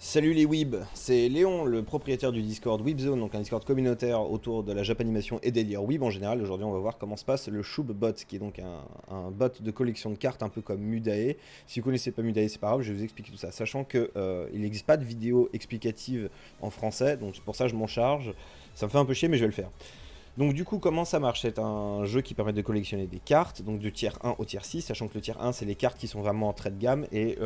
Salut les weebs, c'est Léon, le propriétaire du Discord Weebzone, donc un Discord communautaire autour de la japanimation et des délires weeb en général. Aujourd'hui, on va voir comment se passe le Shub Bot, qui est donc un bot de collection de cartes, un peu comme Mudae. Si vous connaissez pas Mudae, c'est pas grave, je vais vous expliquer tout ça. Sachant que il n'existe pas de vidéo explicative en français, donc pour ça je m'en charge. Ça me fait un peu chier, mais je vais le faire. Donc du coup, comment ça marche? C'est un jeu qui permet de collectionner des cartes, donc du tiers 1 au tiers 6, sachant que le tiers 1, c'est les cartes qui sont vraiment en trait de gamme, et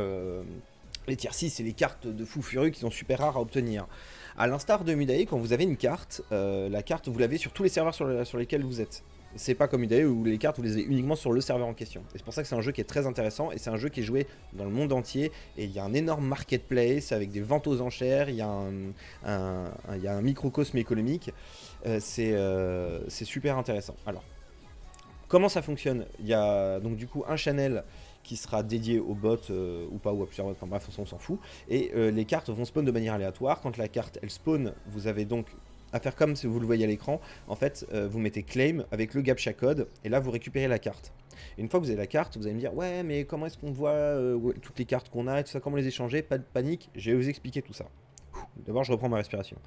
les tiers 6, c'est les cartes de fou furieux qui sont super rares à obtenir. À l'instar de Mudae, quand vous avez une carte, la carte, vous l'avez sur tous les serveurs sur lesquels vous êtes. C'est pas comme Mudae où les cartes, vous les avez uniquement sur le serveur en question. Et c'est pour ça que c'est un jeu qui est très intéressant, et c'est un jeu qui est joué dans le monde entier, et il y a un énorme marketplace avec des ventes aux enchères, il y a un microcosme économique. C'est super intéressant. Alors, comment ça fonctionne? Il y a donc du coup un channel qui sera dédié au bot ou pas, ou à plusieurs bots, enfin bref, on s'en fout. Et les cartes vont spawn de manière aléatoire. Quand la carte elle spawn, vous avez donc à faire comme si vous le voyez à l'écran. En fait, vous mettez claim avec le gacha code et là vous récupérez la carte. Et une fois que vous avez la carte, vous allez me dire ouais, mais comment est-ce qu'on voit toutes les cartes qu'on a et tout ça, comment les échanger? Pas de panique, je vais vous expliquer tout ça. D'abord, je reprends ma respiration.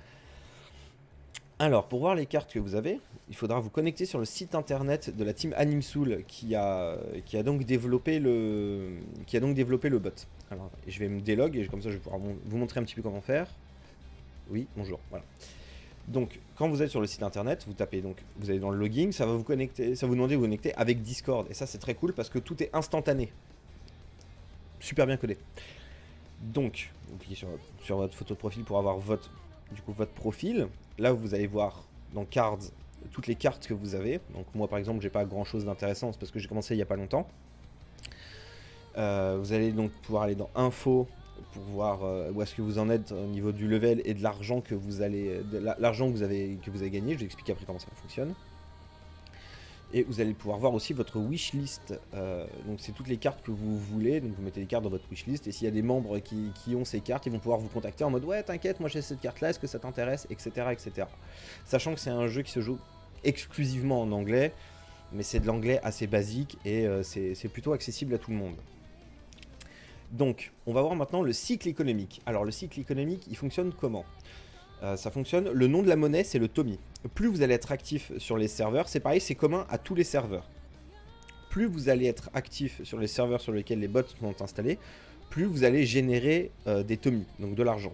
Alors, pour voir les cartes que vous avez, il faudra vous connecter sur le site internet de la team Animsoul qui a donc développé le bot. Alors, je vais me délog et comme ça je vais pouvoir vous montrer un petit peu comment faire. Oui, bonjour, voilà. Donc, quand vous êtes sur le site internet, vous tapez donc, vous allez dans le logging, ça va vous connecter, ça va vous demander de vous connecter avec Discord. Et ça, c'est très cool parce que tout est instantané. Super bien codé. Donc, vous cliquez sur votre photo de profil pour avoir votre profil. Là, vous allez voir dans Cards toutes les cartes que vous avez. Donc moi, par exemple, j'ai pas grand chose d'intéressant, c'est parce que j'ai commencé il y a pas longtemps. Vous allez donc pouvoir aller dans Info pour voir où est-ce que vous en êtes au niveau du level et de l'argent que vous allez, l'argent que vous avez gagné. Je vous explique après comment ça fonctionne. Et vous allez pouvoir voir aussi votre wishlist. Donc c'est toutes les cartes que vous voulez. Donc vous mettez les cartes dans votre wishlist. Et s'il y a des membres qui ont ces cartes, ils vont pouvoir vous contacter en mode ouais t'inquiète, moi j'ai cette carte là, est-ce que ça t'intéresse, etc., etc. Sachant que c'est un jeu qui se joue exclusivement en anglais. Mais c'est de l'anglais assez basique et c'est plutôt accessible à tout le monde. Donc on va voir maintenant le cycle économique. Alors le cycle économique il fonctionne comment? Ça fonctionne, le nom de la monnaie c'est le Tomi. Plus vous allez être actif sur les serveurs, c'est pareil, c'est commun à tous les serveurs. Plus vous allez être actif sur les serveurs sur lesquels les bots sont installés, plus vous allez générer des Tomi, donc de l'argent.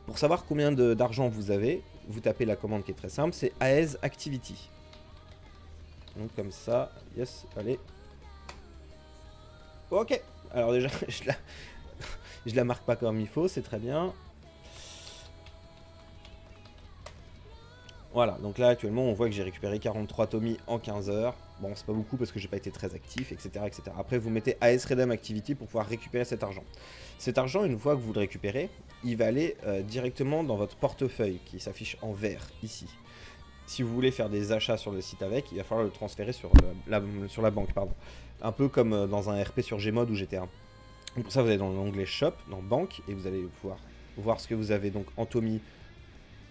Pour savoir combien d'argent vous avez, vous tapez la commande qui est très simple, c'est AES Activity. Donc comme ça, yes, allez. Ok, alors déjà, je la marque pas comme il faut, c'est très bien. Voilà, donc là actuellement on voit que j'ai récupéré 43 Tommy en 15 heures. Bon, c'est pas beaucoup parce que j'ai pas été très actif, etc., etc. Après, vous mettez AS Redem Activity pour pouvoir récupérer cet argent. Cet argent, une fois que vous le récupérez, il va aller directement dans votre portefeuille qui s'affiche en vert ici. Si vous voulez faire des achats sur le site avec, il va falloir le transférer sur la banque, pardon. Un peu comme dans un RP sur Gmod ou GTA. Donc pour ça, vous allez dans l'onglet Shop, dans Banque, et vous allez pouvoir voir ce que vous avez donc en Tommy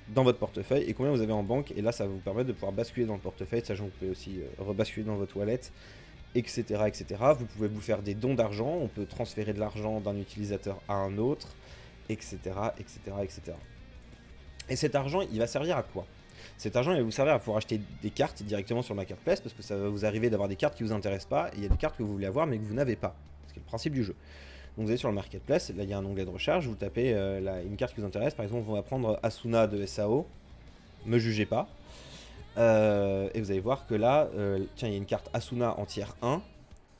dans votre portefeuille et combien vous avez en banque. Et là, ça va vous permettre de pouvoir basculer dans le portefeuille, sachant que vous pouvez aussi rebasculer dans votre wallet, etc., etc. Vous pouvez vous faire des dons d'argent, on peut transférer de l'argent d'un utilisateur à un autre, etc., etc., etc. Et cet argent, il va servir à quoi? Cet argent, il va vous servir à pouvoir acheter des cartes directement sur le marketplace, parce que ça va vous arriver d'avoir des cartes qui vous intéressent pas, et il y a des cartes que vous voulez avoir mais que vous n'avez pas. C'est le principe du jeu. Donc vous allez sur le marketplace, là il y a un onglet de recherche, vous tapez une carte qui vous intéresse, par exemple on va prendre Asuna de SAO, me jugez pas, et vous allez voir que là, tiens il y a une carte Asuna en tiers 1,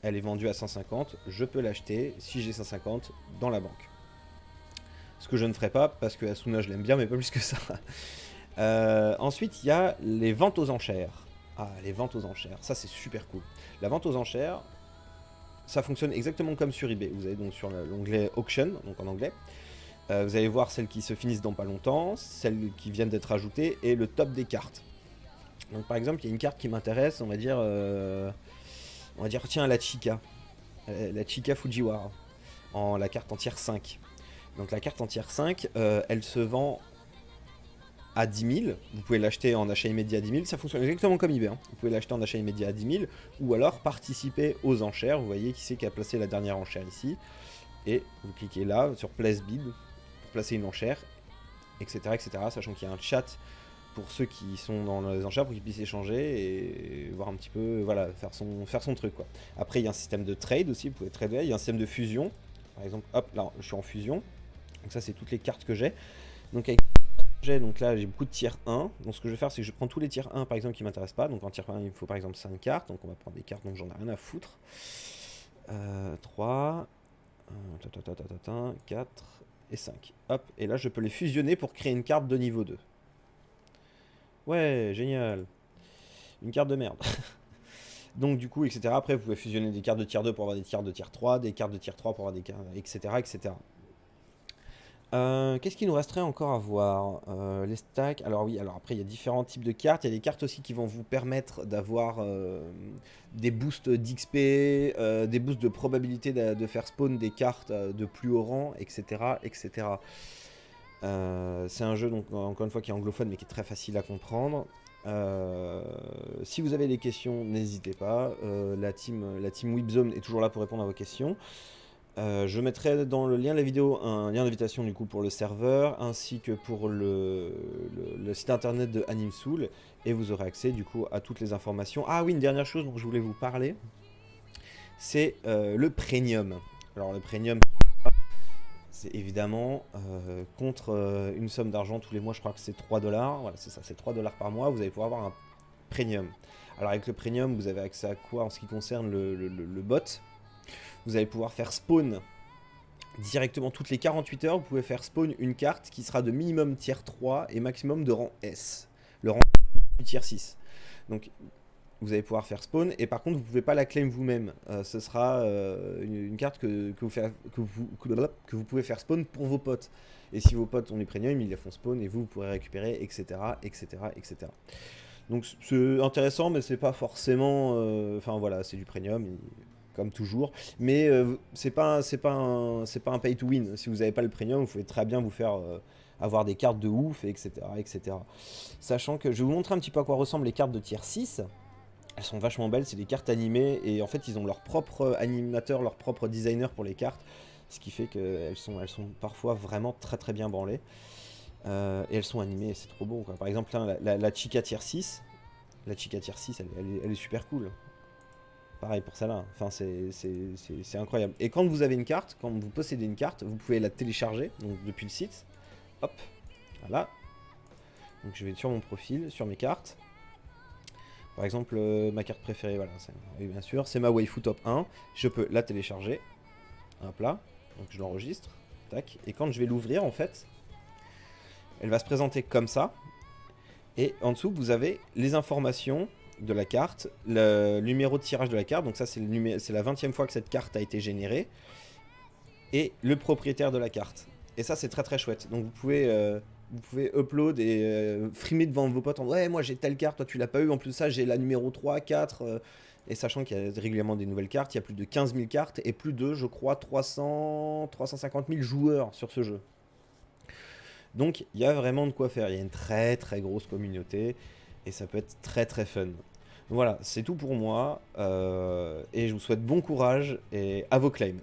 elle est vendue à 150, je peux l'acheter si j'ai 150 dans la banque. Ce que je ne ferai pas parce que Asuna je l'aime bien mais pas plus que ça. Ensuite il y a les ventes aux enchères. Ah les ventes aux enchères, ça c'est super cool. La vente aux enchères, ça fonctionne exactement comme sur eBay. Vous allez donc sur l'onglet Auction, donc en anglais. Vous allez voir celles qui se finissent dans pas longtemps, celles qui viennent d'être ajoutées et le top des cartes. Donc par exemple, il y a une carte qui m'intéresse, on va dire tiens la Chica. La Chica Fujiwara. La carte en tiers 5. Donc la carte en tiers 5, elle se vend à 10 000, vous pouvez l'acheter en achat immédiat à 10 000, ça fonctionne exactement comme eBay, hein. Vous pouvez l'acheter en achat immédiat à 10 000, ou alors participer aux enchères, vous voyez qui c'est qui a placé la dernière enchère ici, et vous cliquez là sur Place Bid pour placer une enchère, etc., etc. Sachant qu'il y a un chat pour ceux qui sont dans les enchères pour qu'ils puissent échanger et voir un petit peu, voilà, faire son truc quoi. Après il y a un système de trade aussi, vous pouvez trader, il y a un système de fusion. Par exemple, hop, là je suis en fusion. Donc ça c'est toutes les cartes que j'ai. Donc avec donc là j'ai beaucoup de tiers 1. Donc ce que je vais faire c'est que je prends tous les tiers 1 par exemple qui m'intéressent pas. Donc en tiers 1 il me faut par exemple 5 cartes. Donc on va prendre des cartes donc j'en ai rien à foutre. 3, 4 et 5. Hop, et là je peux les fusionner pour créer une carte de niveau 2. Ouais, génial. Une carte de merde. Donc du coup, etc. Après, vous pouvez fusionner des cartes de tier 2 pour avoir des cartes de tier 3, des cartes de tier 3 pour avoir des cartes, etc. etc. Qu'est-ce qu'il nous resterait encore à voir? Les stacks. Alors oui, alors après, il y a différents types de cartes. Il y a des cartes aussi qui vont vous permettre d'avoir des boosts d'XP, des boosts de probabilité de faire spawn des cartes de plus haut rang, etc. etc. C'est un jeu, donc encore une fois, qui est anglophone, mais qui est très facile à comprendre. Si vous avez des questions, n'hésitez pas. La team Whipzone est toujours là pour répondre à vos questions. Je mettrai dans le lien de la vidéo un lien d'invitation du coup pour le serveur ainsi que pour le site internet de Animsoul et vous aurez accès du coup à toutes les informations. Ah oui, une dernière chose dont je voulais vous parler, c'est le premium. Alors le premium, c'est évidemment contre une somme d'argent tous les mois, je crois que c'est 3 $. Voilà, c'est ça, c'est 3 $ par mois, vous allez pouvoir avoir un premium. Alors avec le premium, vous avez accès à quoi en ce qui concerne le bot? Vous allez pouvoir faire spawn directement toutes les 48 heures, vous pouvez faire spawn une carte qui sera de minimum tier 3 et maximum de rang S. Le rang du tier 6. Donc vous allez pouvoir faire spawn et par contre vous ne pouvez pas la claim vous-même. Ce sera une carte que vous pouvez faire spawn pour vos potes. Et si vos potes ont du premium, ils la font spawn et vous pourrez récupérer, etc. etc. etc. Donc c'est intéressant, mais c'est pas forcément... Enfin voilà, c'est du premium, comme toujours. Mais c'est pas un pay to win. Si vous n'avez pas le premium, vous pouvez très bien vous faire avoir des cartes de ouf, etc., etc. Sachant que je vais vous montrer un petit peu à quoi ressemblent les cartes de tier 6. Elles sont vachement belles, c'est des cartes animées. Et en fait, ils ont leur propre animateur, leur propre designer pour les cartes. Ce qui fait qu'elles sont parfois vraiment très très bien branlées. Et elles sont animées, c'est trop beau, quoi. Par exemple, là, la Chica tier 6, elle est super cool. Pareil pour ça là, enfin, c'est incroyable. Et quand vous avez une carte, quand vous possédez une carte, vous pouvez la télécharger donc depuis le site. Hop, voilà. Donc je vais sur mon profil, sur mes cartes. Par exemple, ma carte préférée, voilà, oui, bien sûr, c'est ma waifu top 1. Je peux la télécharger. Hop là, donc je l'enregistre. Tac. Et quand je vais l'ouvrir, en fait, elle va se présenter comme ça. Et en dessous, vous avez les informations de la carte, le numéro de tirage de la carte, donc ça c'est la 20e fois que cette carte a été générée, et le propriétaire de la carte. Et ça c'est très très chouette. Donc vous pouvez upload et frimer devant vos potes en ouais moi j'ai telle carte, toi tu l'as pas eu, en plus de ça j'ai la numéro 3, 4, et sachant qu'il y a régulièrement des nouvelles cartes, il y a plus de 15 000 cartes et plus de je crois 350 000 joueurs sur ce jeu. Donc il y a vraiment de quoi faire, il y a une très très grosse communauté et ça peut être très très fun. Voilà, c'est tout pour moi et je vous souhaite bon courage et à vos claims.